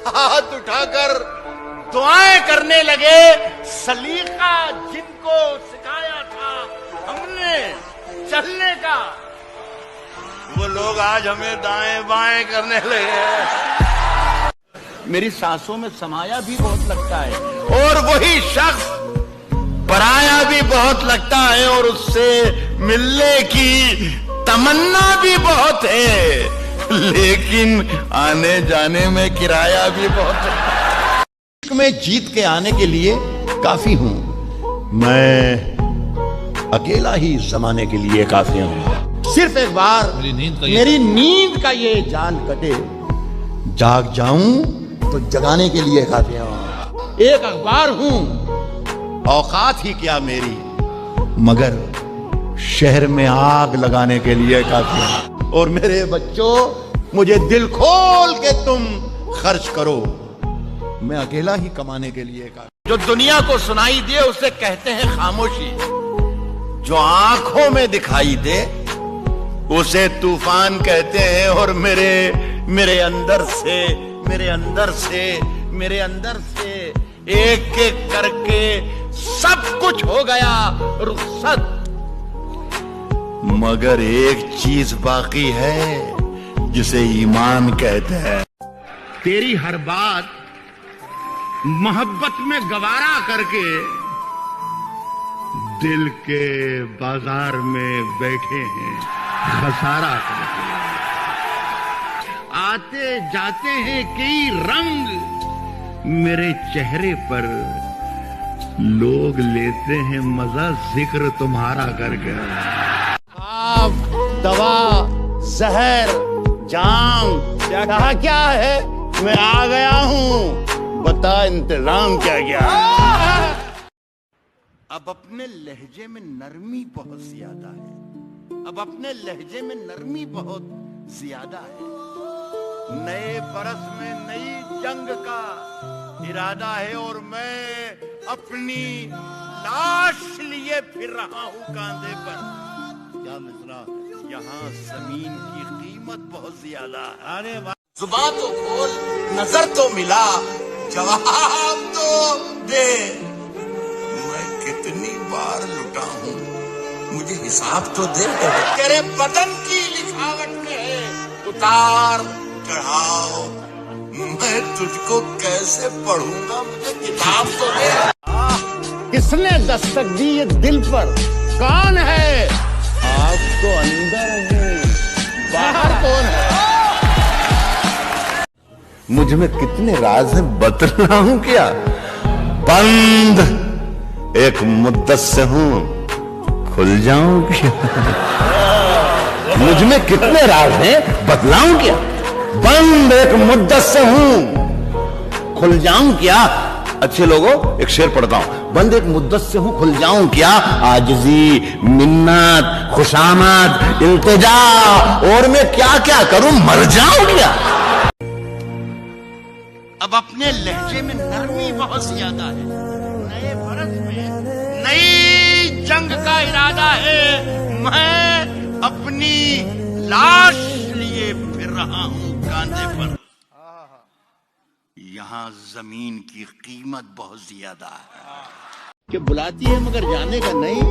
हाथ उठाकर दुआएं करने लगे। सलीका जिनको सिखाया था हमने चलने का, वो लोग आज हमें दाएं बाएं करने लगे। मेरी सांसों में समाया भी बहुत लगता है और वही शख्स पराया भी बहुत लगता है और उससे मिलने की तमन्ना भी बहुत है, लेकिन आने जाने में किराया भी बहुत है। मैं जीत के आने के लिए काफी हूं, मैं अकेला ही जमाने के लिए काफी हूं। सिर्फ एक बार मेरी नींद का ये जाल कटे, जाग जाऊं तो जगाने के लिए काफी हूं। एक अखबार हूं, औकात ही क्या मेरी, मगर शहर में आग लगाने के लिए काफी हूं। और मेरे बच्चों, मुझे दिल खोल के तुम खर्च करो, मैं अकेला ही कमाने के लिए काफी। जो दुनिया को सुनाई दे उसे कहते हैं खामोशी, जो आंखों में दिखाई दे उसे तूफान कहते हैं। और मेरे अंदर से एक एक करके सब कुछ हो गया रुखसत, मगर एक चीज बाकी है जिसे ईमान कहते हैं। तेरी हर बात मोहब्बत में गवारा करके दिल के बाजार में बैठे हैं खसारा करके। आते जाते हैं कई रंग मेरे चेहरे पर, लोग लेते हैं मजा जिक्र तुम्हारा करके। आप दवा जहर जाम क्या है, मैं आ गया हूं, बता इंतजाम क्या क्या। अब अपने लहजे में नरमी बहुत ज्यादा है, अब अपने लहजे में नरमी बहुत ज्यादा है। नए बरस में नई जंग का इरादा है और मैं अपनी लाश लिए फिर रहा हूं कांधे पर। क्या मिसरा, यहाँ जमीन की कीमत बहुत ज्यादा है। अरे जुबान तो खोल, नजर तो मिला, जवाब तो दे। मैं कितनी बार लुटा हूं, मुझे हिसाब तो दे। तेरे बदन की लिखावट में है उतार चढ़ाओ, मैं तुझको कैसे पढ़ूंगा, मुझे किताब तो दे। किसने दस्तक दी ये दिल पर, कौन है? आप तो अंदर है, बाहर कौन है? मुझ में कितने राज हैं बतलाऊं क्या? बंद एक मुद्दत से हूं, खुल जाऊं क्या? मुझ में कितने राज हैं बतलाऊं क्या? बंद एक मुद्दत से हूं, खुल जाऊं क्या? अच्छे लोगों, एक शेर पढ़ता हूं। बंद एक मुद्दत से हूं, खुल जाऊं क्या? आजिजी, मिन्नत, खुशामद, इल्तिजा, और मैं क्या क्या करूं, मर जाऊं क्या? अब अपने लहजे में नरमी बहुत ज्यादा है। नए बरस में नई जंग का इरादा है। मैं अपनी लाश लिए फिर रहा हूं कांधे पर। यहाँ जमीन की कीमत बहुत ज्यादा है। कि बुलाती है मगर जाने का नहीं,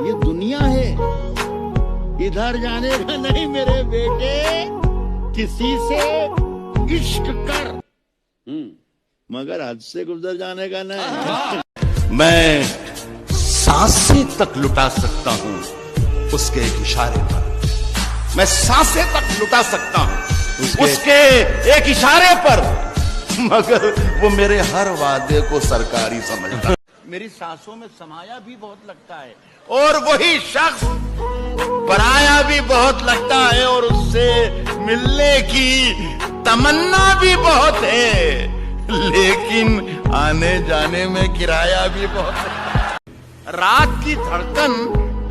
ये दुनिया है, इधर जाने का नहीं मेरे बेटे। किसी से इश्क कर, मगर हद से गुजर जाने का नहीं। मैं सांसें तक लुटा सकता हूं उसके एक इशारे पर, मैं सांसें तक लुटा सकता हूं उसके एक इशारे पर, मगर वो मेरे हर वादे को सरकारी समझता। मेरी सांसों में समाया भी बहुत लगता है और वही शख्स पराया भी बहुत लगता है और उससे मिलने की तमन्ना भी बहुत है, लेकिन आने जाने में किराया भी बहुत है। रात की धड़कन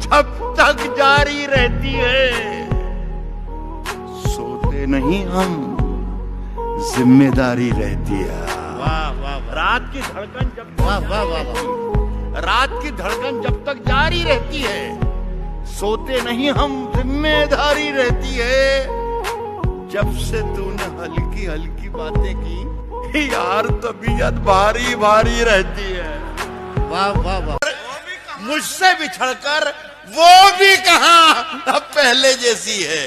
जब तक जारी रहती है, सोते नहीं हम, जिम्मेदारी रहती है। वाह वाह, रात की धड़कन जब रात की धड़कन जब तक जारी रहती है, सोते नहीं हम, जिम्मेदारी रहती है। जब से तूने हल्की हल्की बातें की यार, तबीयत भारी भारी रहती है। वाह वाह वाह। मुझसे बिछड़कर वो भी कहां अब पहले जैसी है।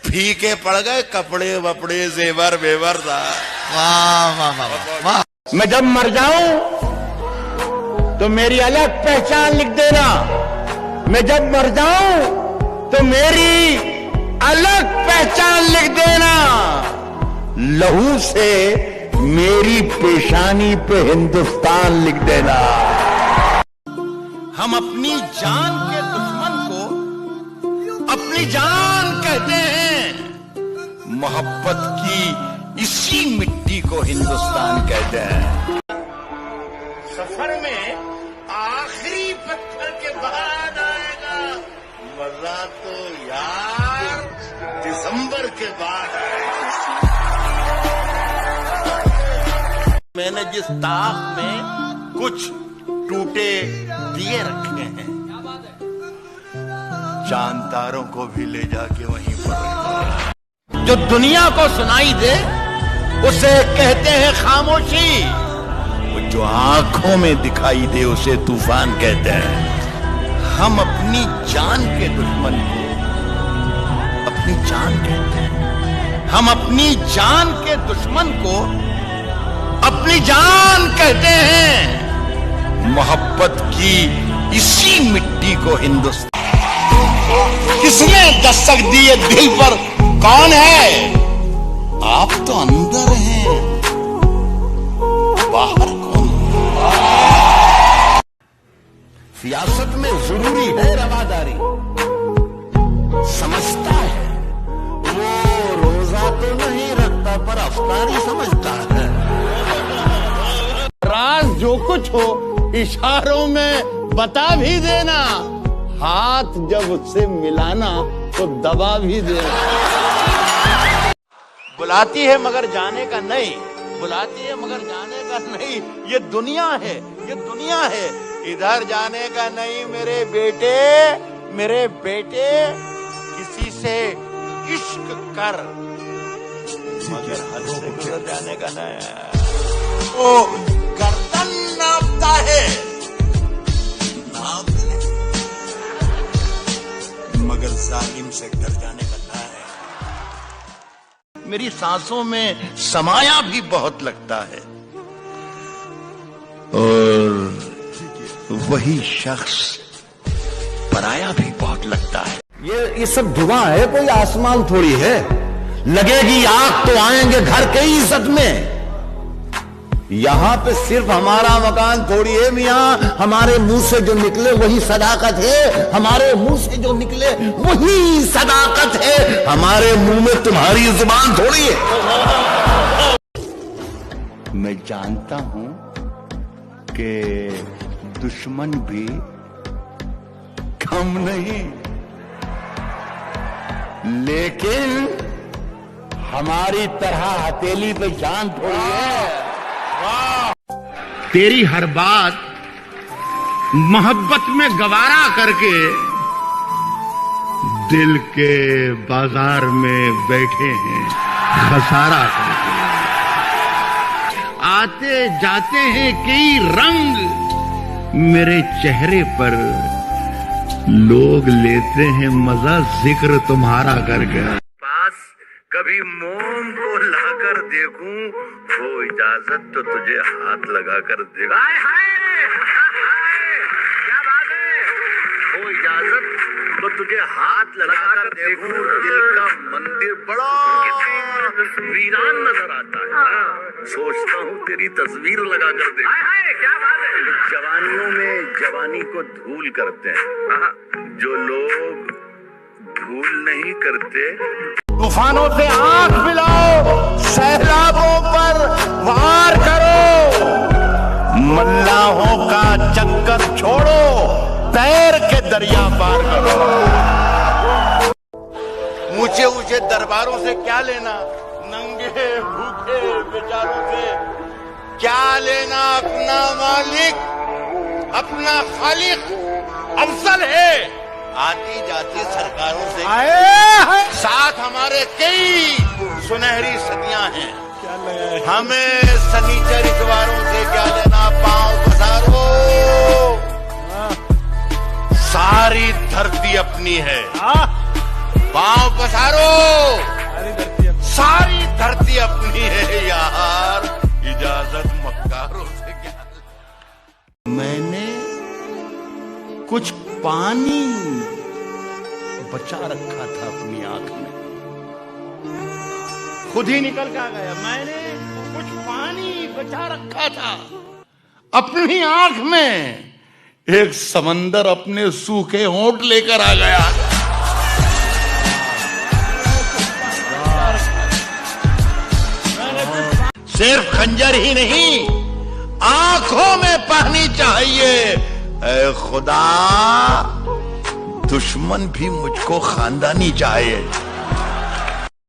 फीके पड़ गए कपड़े वपड़े जेवर वेवर था। वाह वाह वाह वाह। मैं जब मर जाऊं तो मेरी अलग पहचान लिख देना। मैं जब मर जाऊं तो मेरी अलग पहचान लिख देना। लहू से मेरी पेशानी पे हिंदुस्तान लिख देना। हम अपनी जान के दुश्मन को अपनी जान कहते हैं। मोहब्बत की इसी मिट्टी को हिंदुस्तान कहते हैं। सफर में आखिरी पत्थर के बाद आएगा मजा तो यार दिसंबर के बाद आएगा। मैंने जिस ताक में कुछ टूटे दिए रखे हैं, चांद तारों को भी ले जाके वहीं पर। जो दुनिया को सुनाई दे उसे कहते हैं खामोशी। जो आंखों में दिखाई दे उसे तूफान कहते हैं। हम अपनी जान के दुश्मन को अपनी जान कहते हैं। हम अपनी जान के दुश्मन को अपनी जान कहते हैं। मोहब्बत की इसी मिट्टी को हिंदुस्तान। किसने दस्तक दी है दिल पर, कौन है? आप तो अंदर हैं, बाहर कौन? सियासत में जरूरी है रवादारी। समझता है वो रोजा तो नहीं रखता पर अफ्तारी समझता है। राज जो कुछ हो इशारों में बता भी देना। हाथ जब उससे मिलाना तो दबा भी देना। बुलाती है मगर जाने का नहीं, बुलाती है मगर जाने का नहीं। ये दुनिया है, ये दुनिया है, इधर जाने का नहीं मेरे बेटे। मेरे बेटे किसी से इश्क कर मगर हद से गुजर जाने का नहीं। ओ गर्दन नापता है, नाप ले, मगर जालिम से डर जाने का नहीं है। मेरी सांसों में समाया भी बहुत लगता है और वही शख्स पराया भी बहुत लगता है। ये सब धुआं है, कोई आसमान थोड़ी है। लगेगी आग तो आएंगे घर के ही इज्जत में। यहां पे सिर्फ हमारा मकान थोड़ी है मियां। हमारे मुंह से जो निकले वही सदाकत है। हमारे मुंह से जो निकले वही सदाकत है। हमारे मुंह में तुम्हारी जुबान थोड़ी है। मैं जानता हूं कि दुश्मन भी कम नहीं, लेकिन हमारी तरह हथेली पे जान थोड़ी है। तेरी हर बात मोहब्बत में गवारा करके दिल के बाजार में बैठे हैं खसारा करके। आते जाते हैं कई रंग मेरे चेहरे पर, लोग लेते हैं मजा जिक्र तुम्हारा करके। पास कभी मोम को लाकर देखूं, वो इजाजत तो तुझे हाथ लगा कर देगा। क्या बात है? वो इजाजत तो तुझे हाथ लगा कर देखूं। दिल का मंदिर बड़ा वीरान नजर आता है। सोचता हूँ तेरी तस्वीर लगा कर देखूं। क्या बात है? जवानियों में जवानी को धूल करते हैं जो लोग भूल नहीं करते। तूफानों से आंख मिलाओ, सैलाबों पर वार करो। मल्लाहों का चक्कर छोड़ो, तैर के दरिया पार करो। ऊंचे ऊंचे दरबारों से क्या लेना, नंगे भूखे बेचारों से क्या लेना। अपना मालिक अपना खालिक अफजल है। आती जाती सरकारों से साथ हमारे कई सुनहरी सदियां हैं। हमें सनीचर इतवारों से क्या लेना, पांव पसारो, सारी धरती अपनी है। पांव पसारो, सारी धरती अपनी है यार, इजाजत मक्कारों से क्या। मैंने कुछ पानी बचा रखा था अपनी आंख में, खुद ही निकल के आ गया। मैंने कुछ पानी बचा रखा था अपनी आंख में, एक समंदर अपने सूखे होंठ लेकर आ गया। सिर्फ खंजर ही नहीं, आंखों में पानी चाहिए। ऐ खुदा, दुश्मन भी मुझको खानदानी चाहिए।